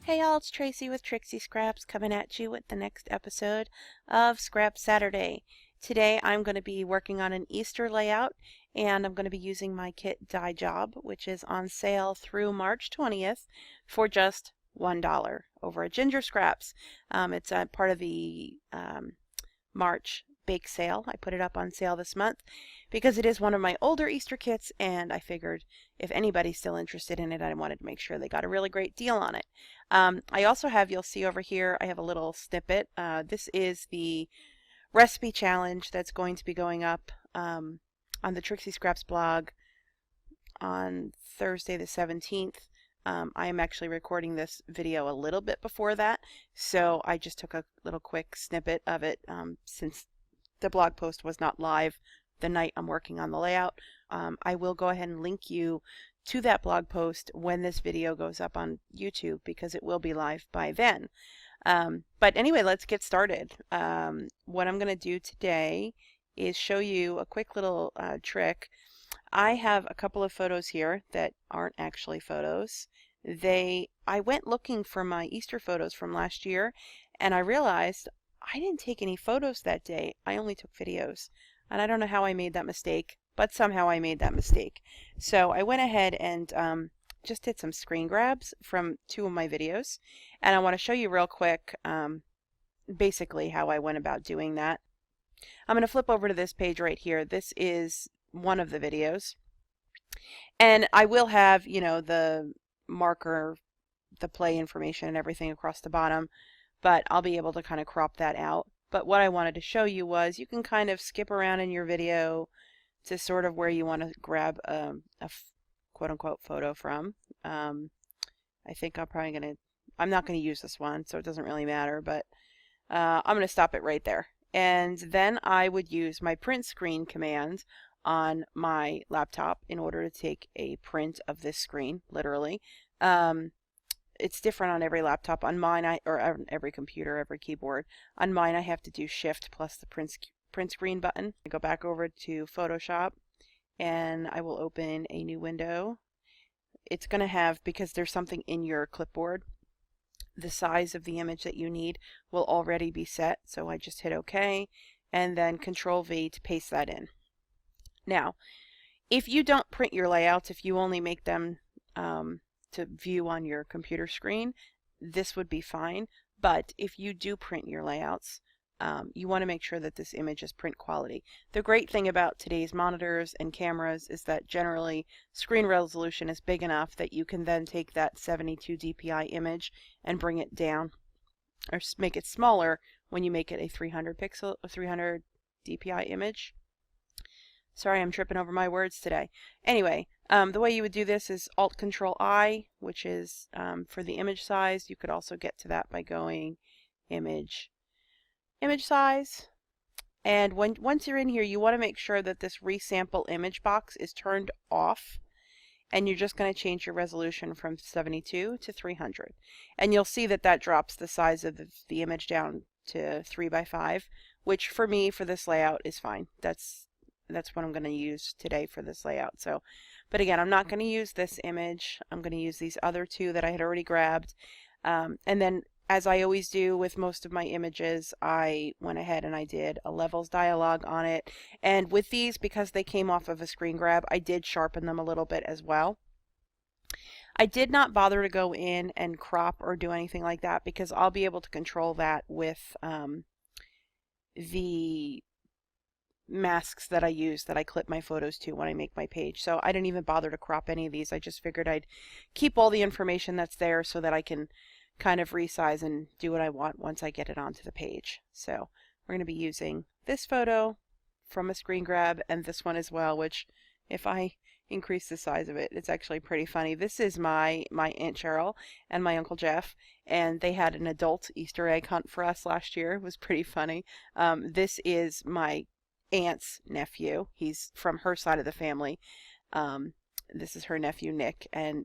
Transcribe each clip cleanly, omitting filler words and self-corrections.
Hey y'all, it's Tracy with Trixie Scraps coming at you with the next episode of Scrap Saturday. Today I'm going to be working on an Easter layout and I'm going to be using my kit Die Job, which is on sale through March 20th for just $1 over at Ginger Scraps. It's a part of the March bake sale. I put it up on sale this month because it is one of my older Easter kits and I figured if anybody's still interested in it, I wanted to make sure they got a really great deal on it. I also have, you'll see over here, I have a little snippet. This is the recipe challenge that's going to be going up on the Trixie Scraps blog on Thursday the 17th. I am actually recording this video a little bit before that, so I just took a little quick snippet of it since the blog post was not live the night I'm working on the layout. I will go ahead and link you to that blog post when this video goes up on YouTube because it will be live by then. But anyway, let's get started. What I'm going to do today is show you a quick little trick. I have a couple of photos here that aren't actually photos. I went looking for my Easter photos from last year and I realized I didn't take any photos that day. I only took videos. And I don't know how I made that mistake, but somehow I made that mistake. So I went ahead and just did some screen grabs from two of my videos. And I want to show you real quick basically how I went about doing that. I'm going to flip over to this page right here. This is one of the videos. And I will have, you know, the marker, the play information and everything across the bottom, but I'll be able to kind of crop that out. But what I wanted to show you was you can kind of skip around in your video to sort of where you want to grab a quote-unquote photo from. I think I'm not going to use this one, so it doesn't really matter, but I'm going to stop it right there. And then I would use my print screen command on my laptop in order to take a print of this screen, literally. It's different on every laptop. On mine, or on every computer, every keyboard. On mine, I have to do Shift plus the print screen button. I go back over to Photoshop, and I will open a new window. It's going to have, because there's something in your clipboard, the size of the image that you need will already be set. So I just hit OK, and then Control V to paste that in. Now, if you don't print your layouts, if you only make them to view on your computer screen, this would be fine. But if you do print your layouts, you want to make sure that this image is print quality. The great thing about today's monitors and cameras is that generally screen resolution is big enough that you can then take that 72 dpi image and bring it down or make it smaller when you make it a 300 dpi image. Sorry, I'm tripping over my words today. Anyway, the way you would do this is Alt-Control-I, which is for the image size. You could also get to that by going image size. And once you're in here, you want to make sure that this resample image box is turned off. And you're just going to change your resolution from 72 to 300. And you'll see that that drops the size of the image down to 3x5, which for me, for this layout, is fine. That's what I'm going to use today for this layout. So, but again, I'm not going to use this image. I'm going to use these other two that I had already grabbed. And then, as I always do with most of my images, I went ahead and I did a levels dialog on it. And with these, because they came off of a screen grab, I did sharpen them a little bit as well. I did not bother to go in and crop or do anything like that because I'll be able to control that with the masks that I use that I clip my photos to when I make my page. So I didn't even bother to crop any of these. I just figured I'd keep all the information that's there so that I can kind of resize and do what I want once I get it onto the page. So we're going to be using this photo from a screen grab and this one as well, which if I increase the size of it, it's actually pretty funny. This is my Aunt Cheryl and my Uncle Jeff, and they had an adult Easter egg hunt for us last year. It was pretty funny. This is my aunt's nephew. He's from her side of the family. This is her nephew Nick, and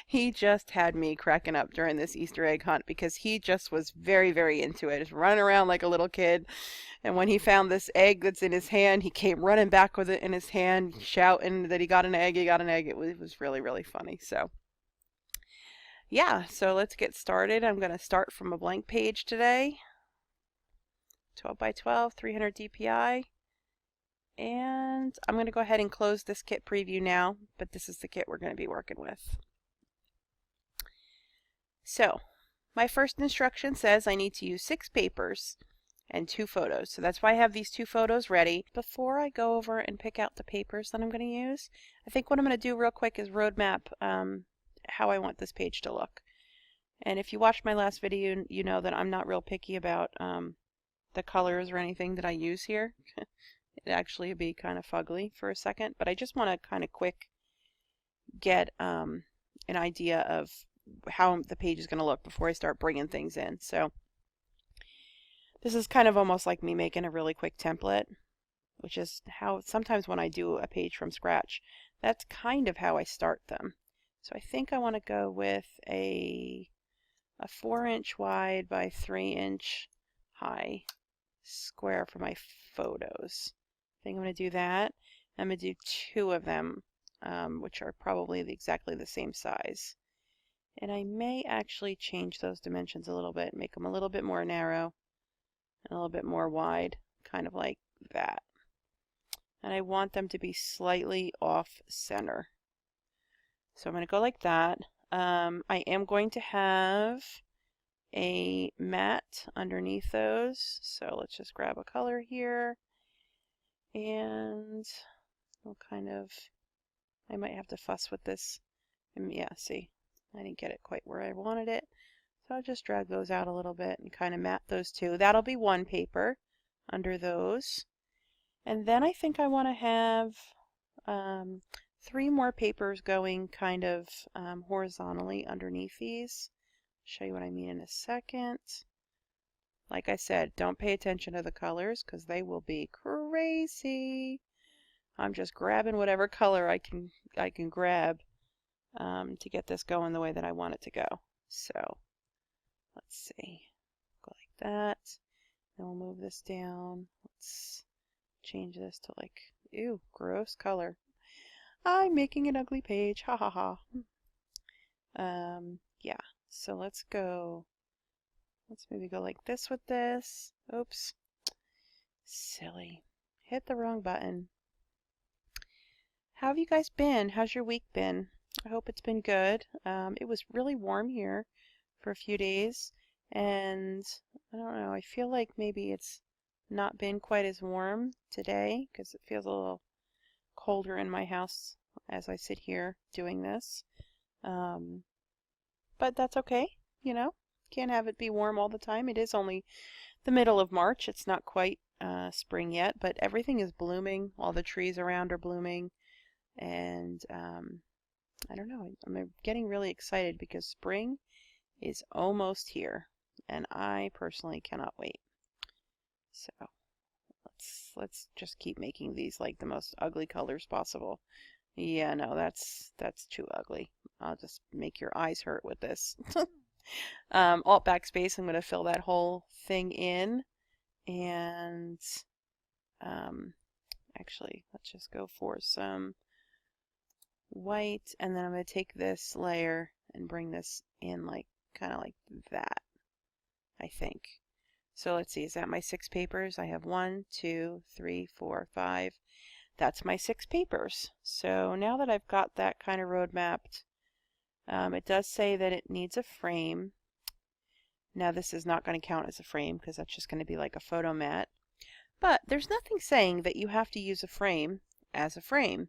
he just had me cracking up during this Easter egg hunt because he just was very, very into it. Just running around like a little kid. And when he found this egg that's in his hand, he came running back with it in his hand, shouting that he got an egg, he got an egg. It was really, really funny. So yeah, so let's get started. I'm going to start from a blank page today. 12 by 12, 300 DPI. And I'm going to go ahead and close this kit preview now, but this is the kit we're going to be working with. So, my first instruction says I need to use 6 papers and 2 photos. So that's why I have these 2 photos ready. Before I go over and pick out the papers that I'm going to use, I think what I'm going to do real quick is roadmap how I want this page to look. And if you watched my last video, you know that I'm not real picky about the colors or anything that I use here. It'd actually be kind of fugly for a second, but I just want to kind of quick get an idea of how the page is going to look before I start bringing things in. So this is kind of almost like me making a really quick template, which is how sometimes when I do a page from scratch, that's kind of how I start them. So I think I want to go with a 4-inch wide by 3-inch high square for my photos. I think I'm going to do that. I'm going to do 2 of them, which are probably exactly the same size. And I may actually change those dimensions a little bit, make them a little bit more narrow and a little bit more wide, kind of like that. And I want them to be slightly off center. So I'm going to go like that. I am going to have a mat underneath those. So let's just grab a color here. And we'll kind of, I might have to fuss with this. And yeah, see, I didn't get it quite where I wanted it. So I'll just drag those out a little bit and kind of mat those 2. That'll be 1 paper under those. And then I think I want to have 3 more papers going kind of horizontally underneath these. Show you what I mean in a second. Like I said, don't pay attention to the colors because they will be crazy. I'm just grabbing whatever color I can grab to get this going the way that I want it to go. So let's see, go like that. Then we'll move this down. Let's change this to like, ew, gross color. I'm making an ugly page, ha ha ha. Yeah, so let's maybe go like this with this. Oops, silly, hit the wrong button. How have you guys been? How's your week been? I hope it's been good. It was really warm here for a few days, and I don't know, I feel like maybe it's not been quite as warm today because it feels a little colder in my house as I sit here doing this. But that's okay, you know, can't have it be warm all the time. It is only the middle of March. It's not quite spring yet, but everything is blooming. All the trees around are blooming, and I don't know, I'm getting really excited because spring is almost here, and I personally cannot wait. So let's just keep making these like the most ugly colors possible. Yeah, no, that's too ugly. I'll just make your eyes hurt with this. Alt backspace, I'm going to fill that whole thing in. And actually, let's just go for some white. And then I'm going to take this layer and bring this in like kind of like that, I think. So let's see, is that my 6 papers? I have 1, 2, 3, 4, 5. That's my 6 papers. So now that I've got that kind of road mapped, it does say that it needs a frame. Now this is not going to count as a frame because that's just going to be like a photo mat. But there's nothing saying that you have to use a frame as a frame.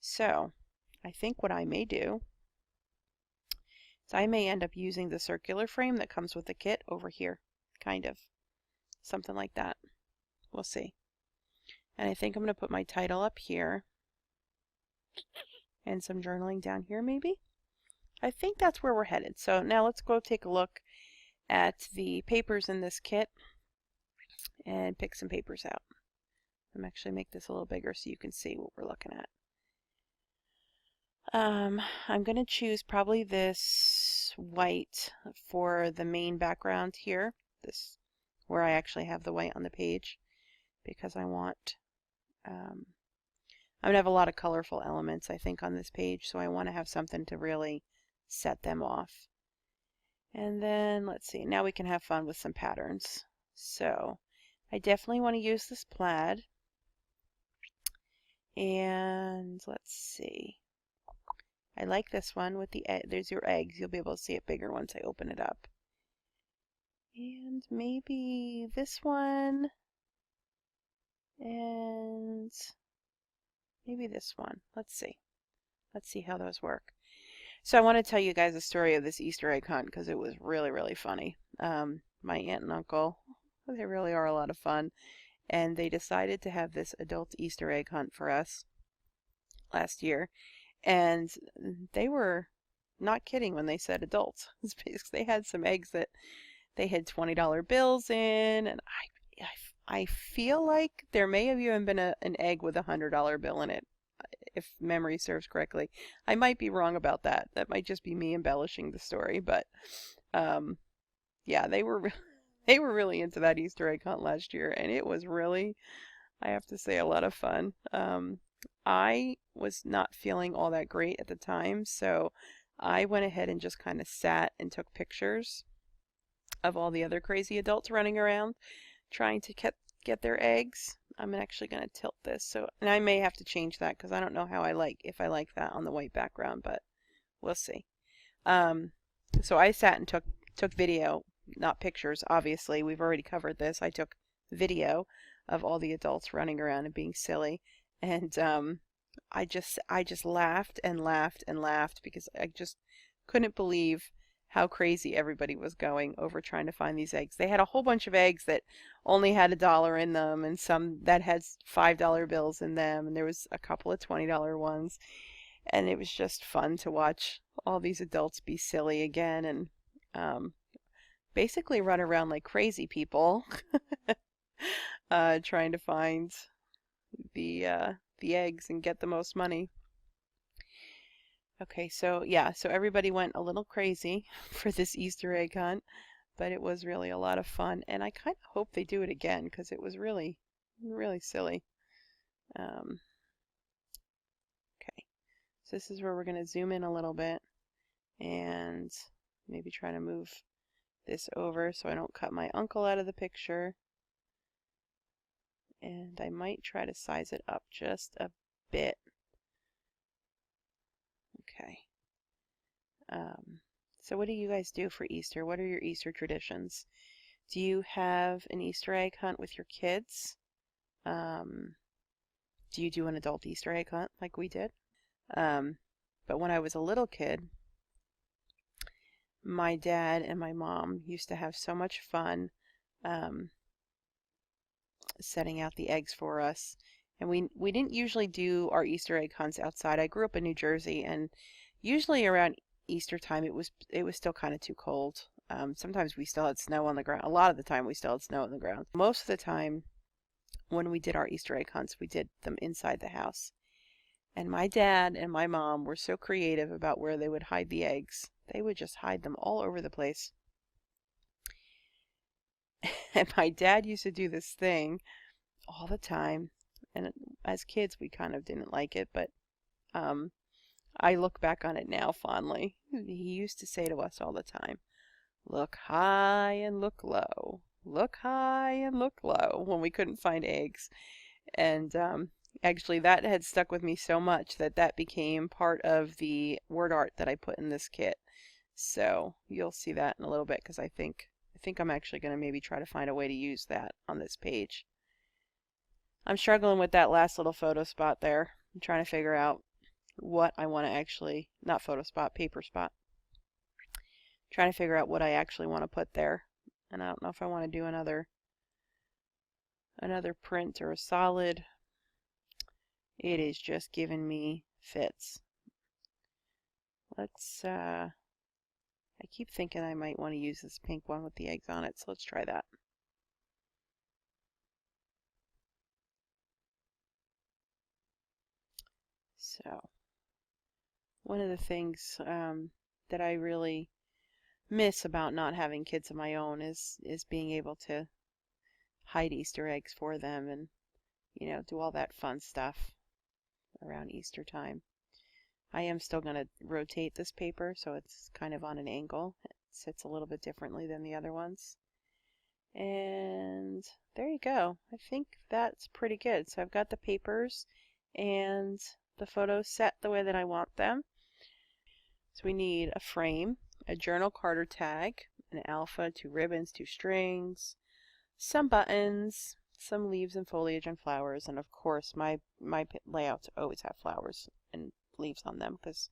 So I think what I may do is I may end up using the circular frame that comes with the kit over here. Kind of. Something like that. We'll see. And I think I'm going to put my title up here. And some journaling down here maybe. I think that's where we're headed. So now let's go take a look at the papers in this kit and pick some papers out. I'm actually make this a little bigger so you can see what we're looking at. I'm going to choose probably this white for the main background here. This where I actually have the white on the page because I want I'm going to have a lot of colorful elements I think on this page, so I want to have something to really set them off. And then let's see, now we can have fun with some patterns. So I definitely want to use this plaid. And let's see. I like this one with the there's your eggs. You'll be able to see it bigger once I open it up. And maybe this one. And maybe this one. Let's see. Let's see how those work. So I want to tell you guys a story of this Easter egg hunt because it was really, really funny. My aunt and uncle, they really are a lot of fun. And they decided to have this adult Easter egg hunt for us last year. And they were not kidding when they said adults. They had some eggs that they had $20 bills in, and I feel like there may have even been an egg with a $100 bill in it, if memory serves correctly. I might be wrong about that. That might just be me embellishing the story, but yeah, they were they were really into that Easter egg hunt last year, and it was really, I have to say, a lot of fun. I was not feeling all that great at the time, so I went ahead and just kind of sat and took pictures of all the other crazy adults running around trying to get their eggs. I'm actually going to tilt this, so, and I may have to change that because I don't know how if I like that on the white background, but we'll see. So I sat and took video, not pictures, obviously. We've already covered this. I took video of all the adults running around and being silly, and I just laughed and laughed and laughed because I just couldn't believe how crazy everybody was going over trying to find these eggs. They had a whole bunch of eggs that only had $1 in them, and some that had $5 bills in them, and there was a couple of $20 ones, and it was just fun to watch all these adults be silly again and basically run around like crazy people trying to find the eggs and get the most money. Okay, so yeah, so everybody went a little crazy for this Easter egg hunt, but it was really a lot of fun, and I kind of hope they do it again because it was really, really silly. Okay, so this is where we're going to zoom in a little bit and maybe try to move this over so I don't cut my uncle out of the picture. And I might try to size it up just a bit. Okay. So what do you guys do for Easter? What are your Easter traditions? Do you have an Easter egg hunt with your kids? Do you do an adult Easter egg hunt like we did? But when I was a little kid, my dad and my mom used to have so much fun setting out the eggs for us. And we didn't usually do our Easter egg hunts outside. I grew up in New Jersey, and usually around Easter time it was still kind of too cold. Sometimes we still had snow on the ground. A lot of the time we still had snow on the ground. Most of the time when we did our Easter egg hunts, we did them inside the house. And my dad and my mom were so creative about where they would hide the eggs. They would just hide them all over the place. And my dad used to do this thing all the time. And as kids, we kind of didn't like it, but I look back on it now fondly. He used to say to us all the time, "Look high and look low. Look high and look low," when we couldn't find eggs. And actually, that had stuck with me so much that became part of the word art that I put in this kit. So you'll see that in a little bit because I think I'm actually going to maybe try to find a way to use that on this page. I'm struggling with that last little photo spot there. I'm trying to figure out what I want to actually, not photo spot, paper spot. Trying to figure out what I actually want to put there. And I don't know if I want to do another print or a solid. It is just giving me fits. Let's, I keep thinking I might want to use this pink one with the eggs on it, so let's try that. So, one of the things that I really miss about not having kids of my own is being able to hide Easter eggs for them and, you know, do all that fun stuff around Easter time. I am still going to rotate this paper so it's kind of on an angle sits a little bit differently than the other ones. And there you go. I think that's pretty good. So I've got the papers and the photos set the way that I want them. So we need a frame, a journal Carter tag, an alpha, 2 ribbons, 2 strings, some buttons, some leaves and foliage and flowers, and of course my layouts always have flowers and leaves on them because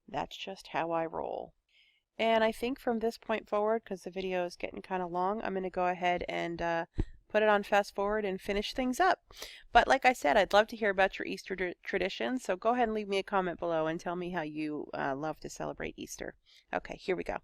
that's just how I roll. And I think from this point forward, because the video is getting kind of long, I'm going to go ahead and put it on fast forward and finish things up. But like I said, I'd love to hear about your Easter traditions, so go ahead and leave me a comment below and tell me how you love to celebrate Easter. Okay, here we go.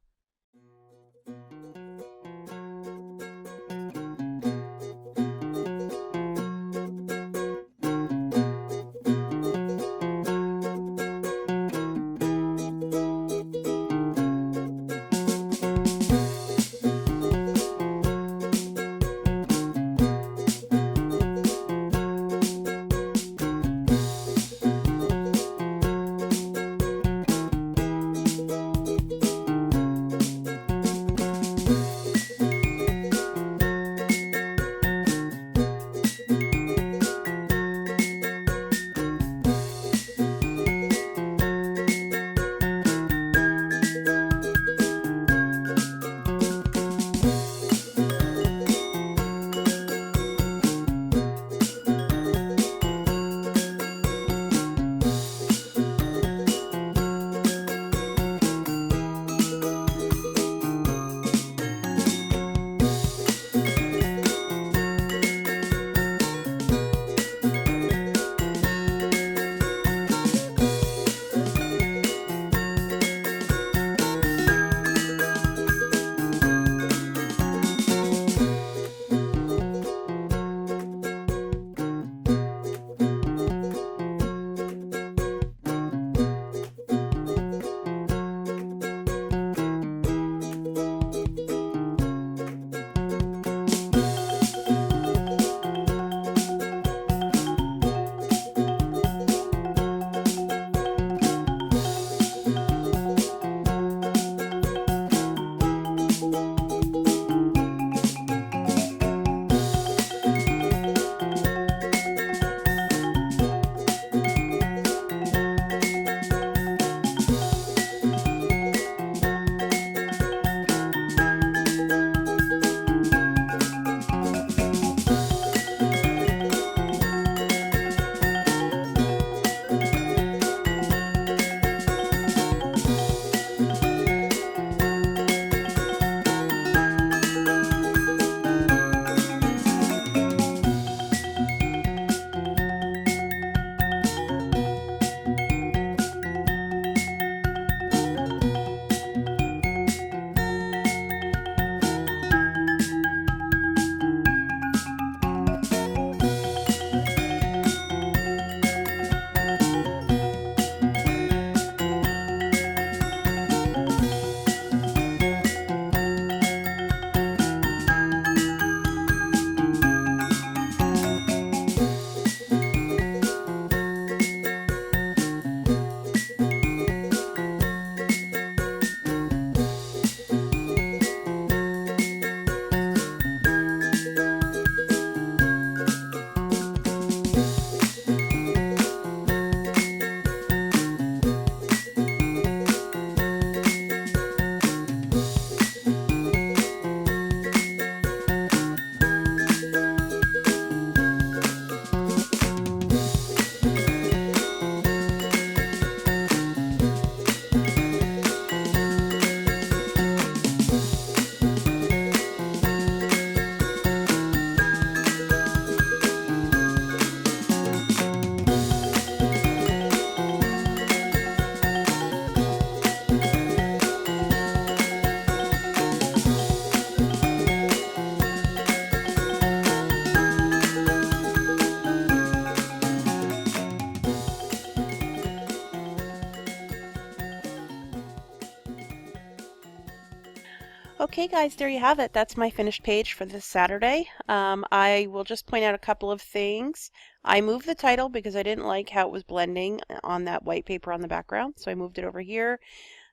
Okay guys, there you have it. That's my finished page for this Saturday. I will just point out a couple of things. I moved the title because I didn't like how it was blending on that white paper on the background, so I moved it over here.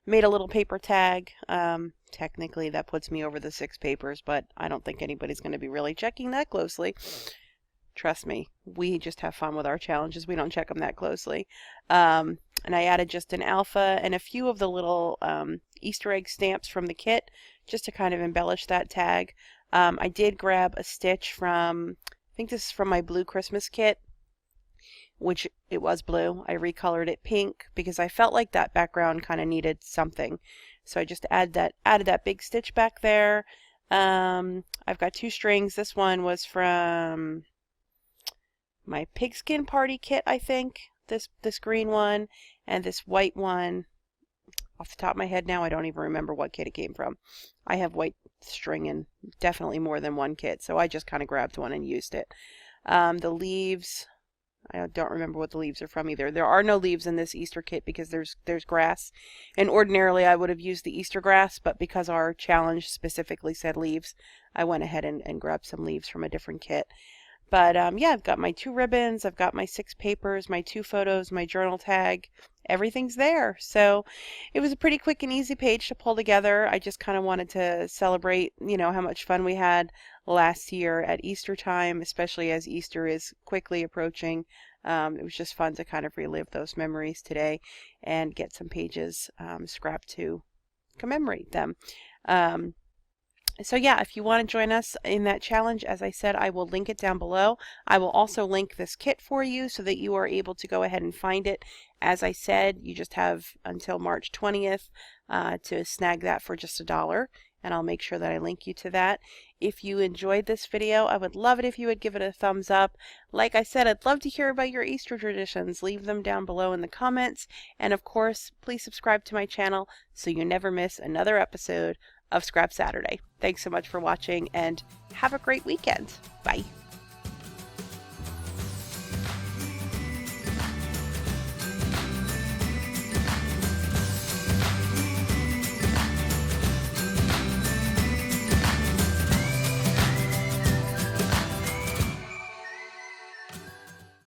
made a little paper tag. Technically that puts me over the 6 papers, but I don't think anybody's going to be really checking that closely. Trust me, we just have fun with our challenges. We don't check them that closely. And I added just an alpha and a few of the little Easter egg stamps from the kit just to kind of embellish that tag. I did grab a stitch from, I think this is from my blue Christmas kit, which it was blue. I recolored it pink because I felt like that background kind of needed something. So I just added that big stitch back there. I've got 2 strings. This one was from my pigskin party kit, I think. This green one and this white one. Off the top of my head now, I don't even remember what kit it came from. I have white string in definitely more than one kit, so I just kind of grabbed one and used it. The leaves, I don't remember what the leaves are from either. There are no leaves in this Easter kit because there's grass. And ordinarily I would have used the Easter grass, but because our challenge specifically said leaves, I went ahead and grabbed some leaves from a different kit. But yeah, I've got my 2 ribbons, I've got my 6 papers, my 2 photos, my journal tag. Everything's there. So it was a pretty quick and easy page to pull together. I just kind of wanted to celebrate, how much fun we had last year at Easter time, especially as Easter is quickly approaching. It was just fun to kind of relive those memories today and get some pages scrapped to commemorate them. So yeah, if you want to join us in that challenge, as I said, I will link it down below. I will also link this kit for you so that you are able to go ahead and find it. As I said, you just have until March 20th to snag that for just $1, and I'll make sure that I link you to that. If you enjoyed this video, I would love it if you would give it a thumbs up. Like I said, I'd love to hear about your Easter traditions. Leave them down below in the comments. And of course, please subscribe to my channel so you never miss another episode of Scrap Saturday. Thanks so much for watching and have a great weekend. Bye.